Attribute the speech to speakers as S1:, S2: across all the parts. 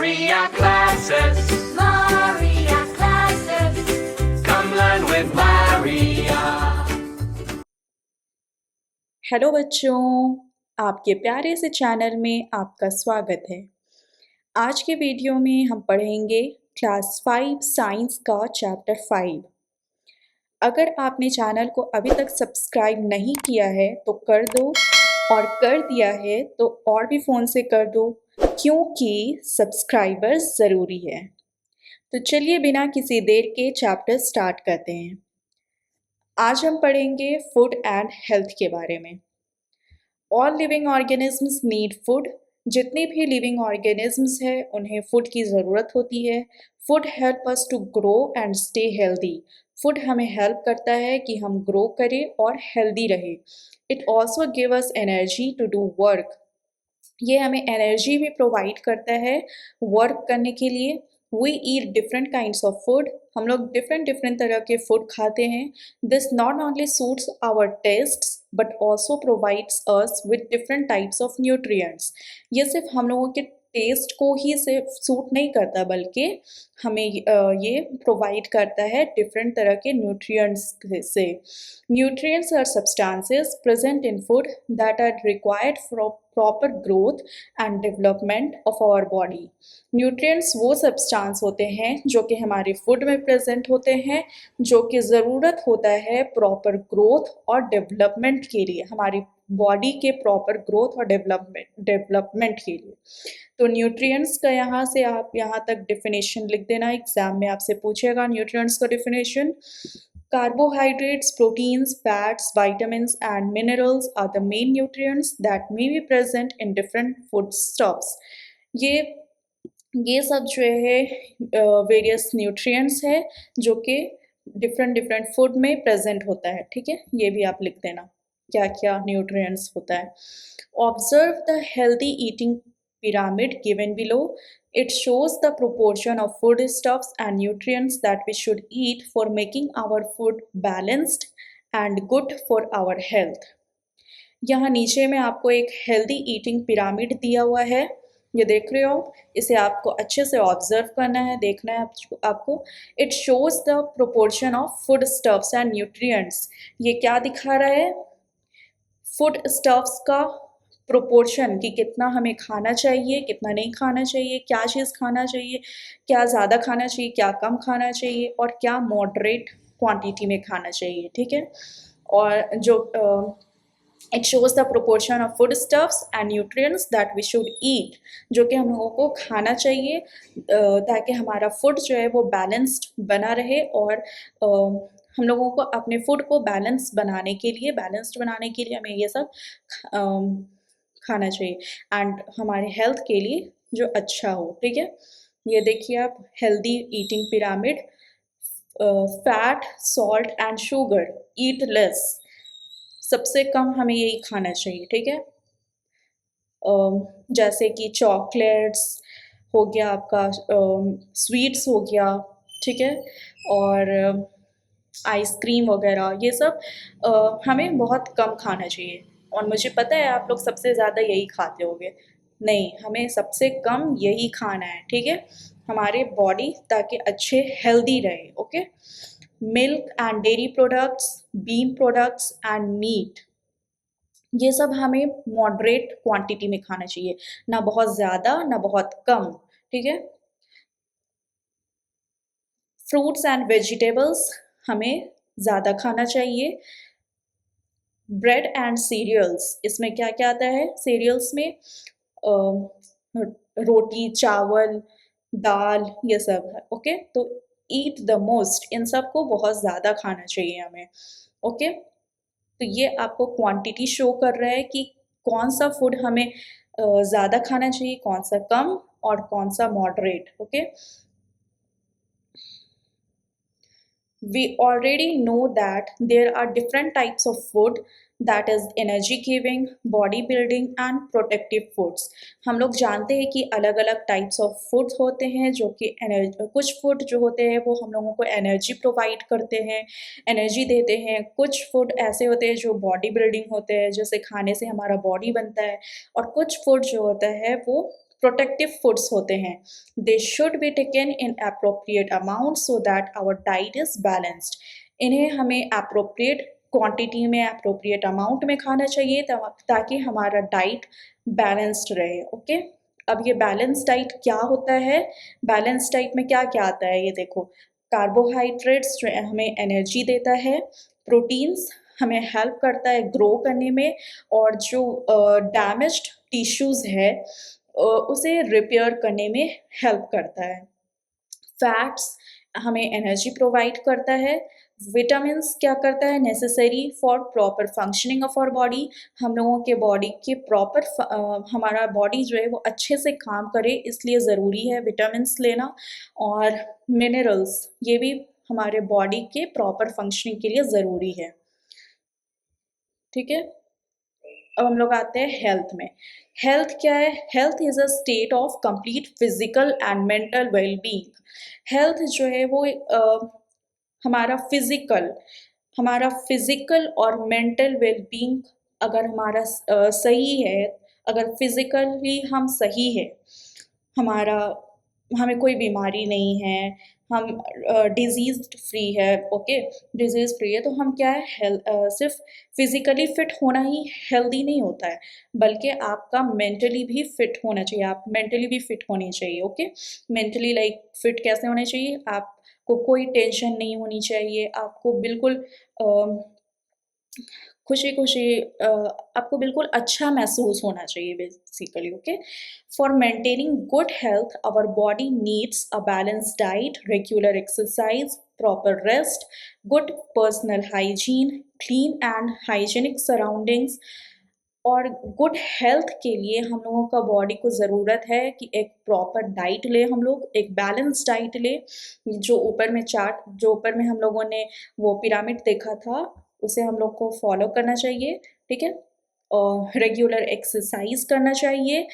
S1: Maria classes.
S2: Maria classes.
S1: Come learn with Maria.
S3: Hello बच्चों, आपके प्यारे से चैनल में आपका स्वागत है। आज के वीडियो में हम पढ़ेंगे क्लास 5 साइंस का चैप्टर 5। अगर आपने चैनल को अभी तक सब्सक्राइब नहीं किया है तो कर दो, और कर दिया है तो और भी फ़ोन से कर दो, क्योंकि सब्सक्राइबर्स ज़रूरी है। तो चलिए बिना किसी देर के चैप्टर स्टार्ट करते हैं। आज हम पढ़ेंगे फूड एंड हेल्थ के बारे में। All living organisms need food. जितने भी लिविंग ऑर्गेनिजम्स हैं उन्हें फूड की ज़रूरत होती है। Food help us to grow and stay healthy. Food हमें हेल्प करता है कि हम ग्रो करें और हेल्दी रहें। It also give us energy to do work. ये हमें एनर्जी भी प्रोवाइड करता है वर्क करने के लिए। We eat different kinds of food. हम लोग डिफरेंट तरह के फूड खाते हैं। This not only suits our tastes but also provides us with different types of nutrients. ये सिर्फ हम लोगों के टेस्ट को ही सिर्फ सूट नहीं करता, बल्कि हमें ये प्रोवाइड करता है डिफरेंट तरह के न्यूट्रिएंट्स से। Nutrients are substances present in food that are required for proper growth and development of our body. Nutrients वो सब्सटेंस होते हैं जो कि हमारे फूड में प्रेजेंट होते हैं, जो कि ज़रूरत होता है प्रॉपर ग्रोथ और डेवलपमेंट के लिए, हमारी बॉडी के प्रॉपर ग्रोथ और डेवलपमेंट के लिए। तो न्यूट्रिएंट्स का यहाँ से आप यहाँ तक डिफिनेशन लिख देना, एग्जाम में आपसे पूछेगा न्यूट्रिएंट्स का definition. Carbohydrates, proteins, fats, vitamins and minerals are the main nutrients that may be present in different foodstuffs. ये सब जो है वेरियस न्यूट्रिएंट्स है जो कि डिफरेंट फूड में प्रेजेंट होता है। ठीक है, ये भी आप लिख देना क्या क्या न्यूट्रिएंट्स होता है। Observe the healthy eating pyramid given below. It shows the proportion of foodstuffs and nutrients that we should eat for making our food balanced and good for our health. यहाँ नीचे में आपको एक हेल्दी ईटिंग पिरामिड दिया हुआ है, ये देख रहे हो। इसे आपको अच्छे से ऑब्जर्व करना है, देखना है आपको। It shows the proportion of food stuffs and nutrients. ये क्या दिखा रहा है? फूड स्टफ्स का प्रोपोर्शन, कि कितना हमें खाना चाहिए, कितना नहीं खाना चाहिए, क्या चीज़ खाना चाहिए, क्या ज़्यादा खाना चाहिए, क्या कम खाना चाहिए, और क्या मॉडरेट क्वांटिटी में खाना चाहिए। ठीक है, और जो it shows the proportion of food stuffs and nutrients that we should eat, जो कि हम लोगों को खाना चाहिए ताकि हमारा फूड जो है वो बैलेंस्ड बना रहे, और हम लोगों को अपने फूड को बैलेंस्ड बनाने के लिए हमें ये सब खाना चाहिए एंड हमारे हेल्थ के लिए जो अच्छा हो। ठीक है, ये देखिए आप, healthy eating pyramid. Fat, salt and sugar, eat less. सबसे कम हमें यही खाना चाहिए। ठीक है, जैसे कि चॉकलेट्स हो गया आपका, स्वीट्स हो गया, ठीक है, और आइसक्रीम वगैरह, ये सब हमें बहुत कम खाना चाहिए। और मुझे पता है आप लोग सबसे ज़्यादा यही खाते होंगे। नहीं, हमें सबसे कम यही खाना है। ठीक है, हमारे बॉडी ताकि अच्छे हेल्दी रहे। Okay, milk and dairy products, bean products and meat, ये सब हमें मॉडरेट क्वांटिटी में खाना चाहिए, ना बहुत ज़्यादा ना बहुत कम। ठीक है, फ्रूट्स एंड वेजिटेबल्स हमें ज़्यादा खाना चाहिए। ब्रेड एंड सीरियल्स, इसमें क्या क्या आता है? सीरियल्स में रोटी, चावल, दाल, ये सब है। ओके, तो ईट द मोस्ट, इन सब को बहुत ज़्यादा खाना चाहिए हमें। ओके, तो ये आपको क्वांटिटी शो कर रहा है कि कौन सा फूड हमें ज़्यादा खाना चाहिए, कौन सा कम, और कौन सा moderate. Okay, we already know that there are different types of food, that is energy giving, body building and protective foods. हम लोग जानते हैं कि अलग अलग टाइप्स ऑफ फूड्स होते हैं जो कि कुछ फूड जो होते हैं वो हम लोगों को एनर्जी प्रोवाइड करते हैं, एनर्जी देते हैं। कुछ फूड ऐसे होते हैं जो बॉडी बिल्डिंग होते हैं, जैसे खाने से हमारा बॉडी बनता है। और कुछ फूड जो होता है वो प्रोटेक्टिव फूड्स होते हैं. They should be taken in appropriate amount so that our diet is balanced. इन्हें हमें अप्रोप्रिएट क्वांटिटी में, अप्रोप्रिएट अमाउंट में खाना चाहिए ताकि हमारा डाइट बैलेंस्ड रहे. ओके, अब ये बैलेंस डाइट क्या होता है? बैलेंस डाइट में क्या क्या आता है ये देखो. कार्बोहाइड्रेट्स जो हमें एनर्जी देता है, प्रोटीन्स हमें हेल्प करता है ग्रो करने में, और जो डैमेज्ड टिश्यूज़ है उसे रिपेयर करने में हेल्प करता है. फैट्स हमें एनर्जी प्रोवाइड करता है. विटामिन्स क्या करता है? Necessary for proper functioning of our body. हम लोगों के बॉडी के हमारा बॉडी जो है वो अच्छे से काम करे, इसलिए ज़रूरी है विटामिन्स लेना. और मिनरल्स, ये भी हमारे बॉडी के प्रॉपर फंक्शनिंग के लिए ज़रूरी है. ठीक है, अब हम लोग आते हैं हेल्थ में. हेल्थ क्या है? Health is a state of complete physical and mental wellbeing. Health जो है वो हमारा फिजिकल और मेंटल वेलबींग अगर हमारा सही है, अगर फिजिकली हम सही है, हमें कोई बीमारी नहीं है, हम डिजीज़ फ्री है, ओके, डिजीज़ फ्री है, तो हम क्या है, सिर्फ फिज़िकली फ़िट होना ही हेल्दी नहीं होता है, बल्कि आपका मेंटली भी फ़िट होना चाहिए. आप मेंटली भी फ़िट होनी चाहिए. ओके, मेंटली लाइक फ़िट कैसे होना चाहिए? आपको कोई टेंशन नहीं होनी चाहिए, आपको बिल्कुल खुशी-खुशी आपको बिल्कुल अच्छा महसूस होना चाहिए basically. Okay, for maintaining good health our body needs a balanced diet, regular exercise, proper rest, good personal hygiene, clean and hygienic surroundings. और गुड हेल्थ के लिए हम लोगों का बॉडी को ज़रूरत है कि एक प्रॉपर डाइट ले, हम लोग एक बैलेंस डाइट ले. जो ऊपर में हम लोगों ने वो पिरामिड देखा था, उसे हम लोग को फॉलो करना चाहिए. ठीक है, और रेगुलर एक्सरसाइज करना चाहिए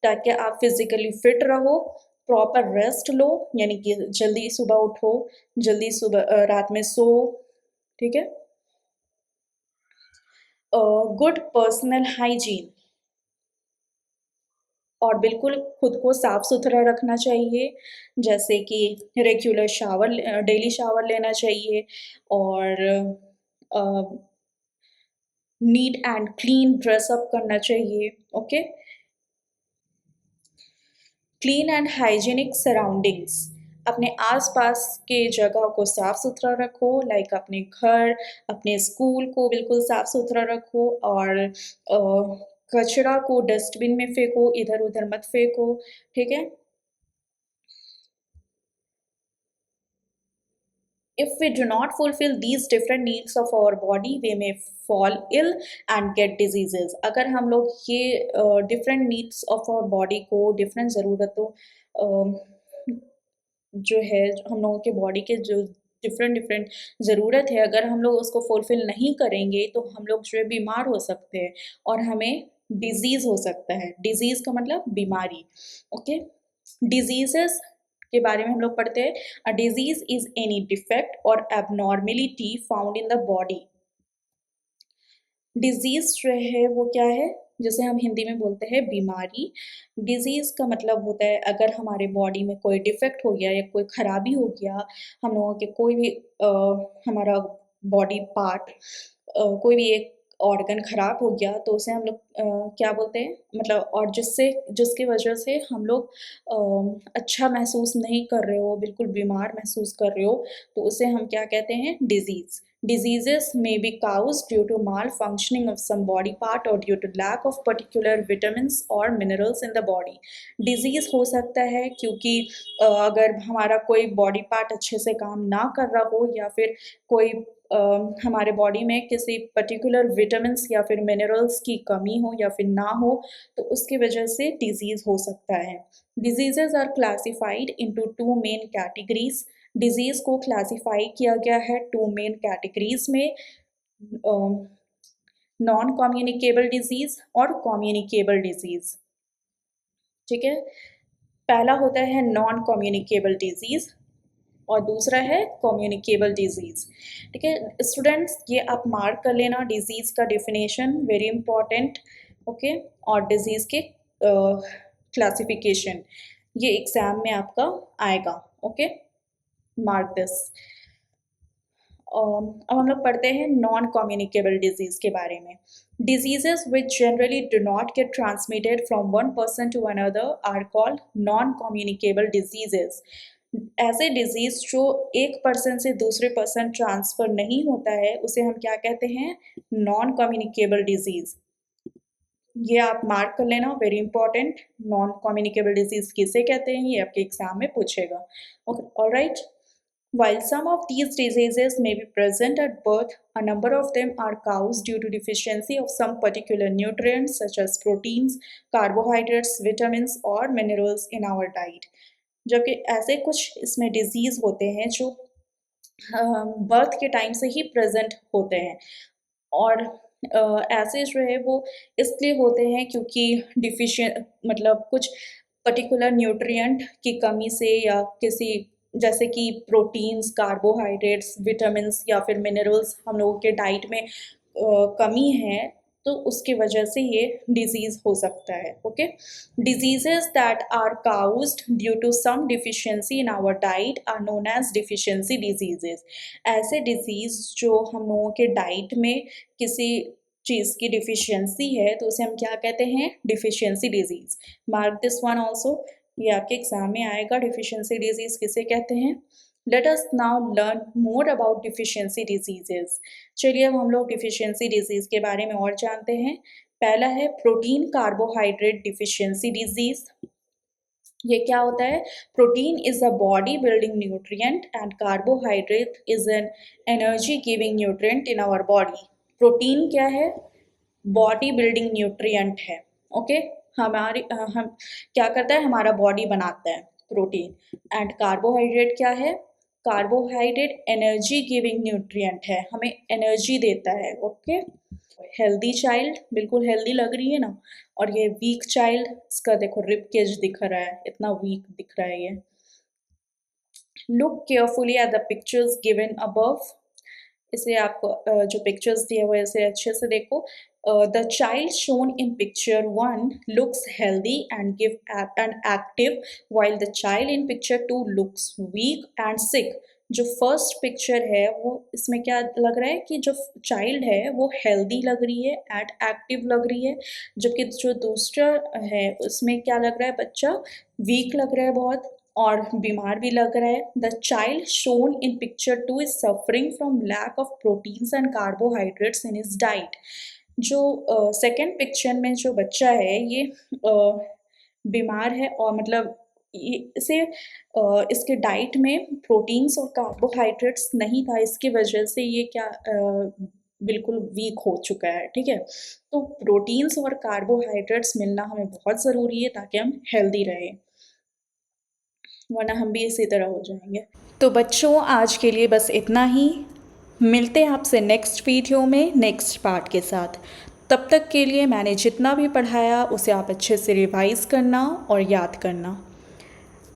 S3: ताकि आप फिज़िकली फ़िट रहो. प्रॉपर रेस्ट लो, यानी कि जल्दी सुबह उठो, जल्दी रात में सो. ठीक है, गुड पर्सनल हाइजीन, और बिल्कुल खुद को साफ़ सुथरा रखना चाहिए, जैसे कि डेली शावर लेना चाहिए, और नीट एंड क्लीन ड्रेसअप करना चाहिए. Okay, clean and hygienic surroundings, अपने आसपास के जगह को साफ़ सुथरा रखो, लाइक अपने घर, अपने स्कूल को बिल्कुल साफ़ सुथरा रखो, और कचरा को डस्टबिन में फेंको, इधर उधर मत फेंको. ठीक है, if we do not fulfill these different needs of our body, we may fall ill and get diseases. अगर हम लोग ये different needs of our body को, different ज़रूरतों जो है हम लोगों के बॉडी के जो डिफरेंट ज़रूरत है, अगर हम लोग उसको फुलफ़िल नहीं करेंगे तो हम लोग जो है बीमार हो सकते हैं, और हमें डिज़ीज़ हो सकता है. डिज़ीज़ का मतलब बीमारी. ओके, डिज़ीज़ेज़ के बारे में हम लोग पढ़ते हैं. A disease is any defect और abnormality found in the body. Disease जो है वो क्या है? जिसे हम हिंदी में बोलते हैं बीमारी. डिज़ीज़ का मतलब होता है अगर हमारे बॉडी में कोई डिफ़ेक्ट हो गया या कोई ख़राबी हो गया, हम लोगों के कोई भी हमारा बॉडी पार्ट, कोई भी एक ऑर्गन ख़राब हो गया, तो उसे हम लोग क्या बोलते हैं, मतलब, और जिसकी वजह से हम लोग अच्छा महसूस नहीं कर रहे हो, बिल्कुल बीमार महसूस कर रहे हो, तो उसे हम क्या कहते हैं? Disease. Diseases may be caused due to malfunctioning of some body part or due to lack of particular vitamins or minerals in the body. Disease हो सकता है क्योंकि अगर हमारा कोई बॉडी पार्ट अच्छे से काम ना कर रहा हो, या फिर कोई हमारे बॉडी में किसी पर्टिकुलर विटामिन्स या फिर मिनरल्स की कमी हो या फिर ना हो, तो उसकी वजह से डिज़ीज़ हो सकता है. Diseases are classified into two main categories. Disease को क्लासीफाई किया गया है टू मेन कैटेगरीज में, नॉन कम्युनिकेबल डिज़ीज़ और कम्युनिकेबल डिज़ीज़. ठीक है, पहला होता है नॉन कम्युनिकेबल डिज़ीज़ और दूसरा है कम्युनिकेबल डिज़ीज़. ठीक है स्टूडेंट्स, ये आप मार्क कर लेना. डिज़ीज़ का डेफिनेशन वेरी इंपॉर्टेंट. ओके, और डिज़ीज़ के क्लासिफिकेशन, ये एग्ज़ाम में आपका आएगा। Okay, mark this. अब हम लोग पढ़ते हैं नॉन कम्युनिकेबल डिजीज़ के बारे में। Diseases which generally do not get transmitted from one person to another are called non communicable diseases. ऐसे डिजीज़ जो एक पर्सन से दूसरे पर्सन ट्रांसफ़र नहीं होता है उसे हम क्या कहते हैं? Non communicable disease. ये आप मार्क कर लेना, very important. Non communicable disease किसे कहते हैं, ये आपके एग्जाम में पूछेगा। Okay, alright. While some of these diseases may be present at birth, a number of them are caused due to deficiency of some particular nutrients such as proteins, carbohydrates, vitamins और minerals in our diet. जबकि ऐसे कुछ इसमें disease होते हैं जो birth के time से ही प्रेजेंट होते हैं और ऐसे जो है वो इसलिए होते हैं क्योंकि डिफिशिएंट मतलब कुछ पर्टिकुलर न्यूट्रिएंट की कमी से या किसी जैसे कि प्रोटीन्स, कार्बोहाइड्रेट्स, विटामिन्स या फिर मिनरल्स हम लोगों के डाइट में कमी है तो उसकी वजह से ये डिजीज़ हो सकता है। Okay, diseases that are caused due to some deficiency in our diet are known as deficiency diseases. ऐसे डिजीज़ जो हम लोगों के डाइट में किसी चीज़ की डिफिशियंसी है तो उसे हम क्या कहते हैं? Deficiency disease. Mark this one also, ये आपके एग्जाम में आएगा। डिफिशियंसी डिजीज़ किसे कहते हैं? Let us now learn more about deficiency diseases. चलिए अब हम लोग डिफिशियंसी डिजीज़ के बारे में और जानते हैं। पहला है प्रोटीन कार्बोहाइड्रेट डिफिशियंसी डिजीज़। ये क्या होता है? Protein is a body building nutrient and carbohydrate is an energy giving nutrient in our body. Protein क्या है? बॉडी बिल्डिंग न्यूट्रिएंट है। ओके, हम क्या करता है? हमारा बॉडी बनाता है प्रोटीन। एंड कार्बोहाइड्रेट क्या है? कार्बोहाइड्रेट एनर्जी गिविंग न्यूट्रिएंट है, हमें एनर्जी देता है। ओके, हेल्दी चाइल्ड, बिल्कुल हेल्दी लग रही है ना। और ये वीक चाइल्ड, इसका देखो रिब केज दिख रहा है, इतना वीक दिख रहा है ये। Look carefully at the pictures given above. इसे आपको जो पिक्चर्स दिए हुए इसे अच्छे से देखो। The child shown in picture 1 looks healthy and active while the child in picture 2 looks weak and sick। जो फर्स्ट पिक्चर है वो इसमें क्या लग रहा है कि जो चाइल्ड है वो हेल्दी लग रही है एंड एक्टिव लग रही है, जबकि जो दूसरा है उसमें क्या लग रहा है? बच्चा वीक लग रहा है बहुत और बीमार भी लग रहा है। The child shown in picture 2 is suffering from lack of proteins and carbohydrates in his diet. जो सेकेंड पिक्चर में जो बच्चा है ये बीमार है और मतलब इसे इसके डाइट में प्रोटीन्स और कार्बोहाइड्रेट्स नहीं था, इसकी वजह से ये क्या बिल्कुल वीक हो चुका है। ठीक है, तो प्रोटीन्स और कार्बोहाइड्रेट्स मिलना हमें बहुत ज़रूरी है ताकि हम हेल्दी रहें, वरना हम भी इसी तरह हो जाएंगे। तो बच्चों आज के लिए बस इतना ही। मिलते हैं आपसे नेक्स्ट वीडियो में नेक्स्ट पार्ट के साथ। तब तक के लिए मैंने जितना भी पढ़ाया उसे आप अच्छे से रिवाइज़ करना और याद करना।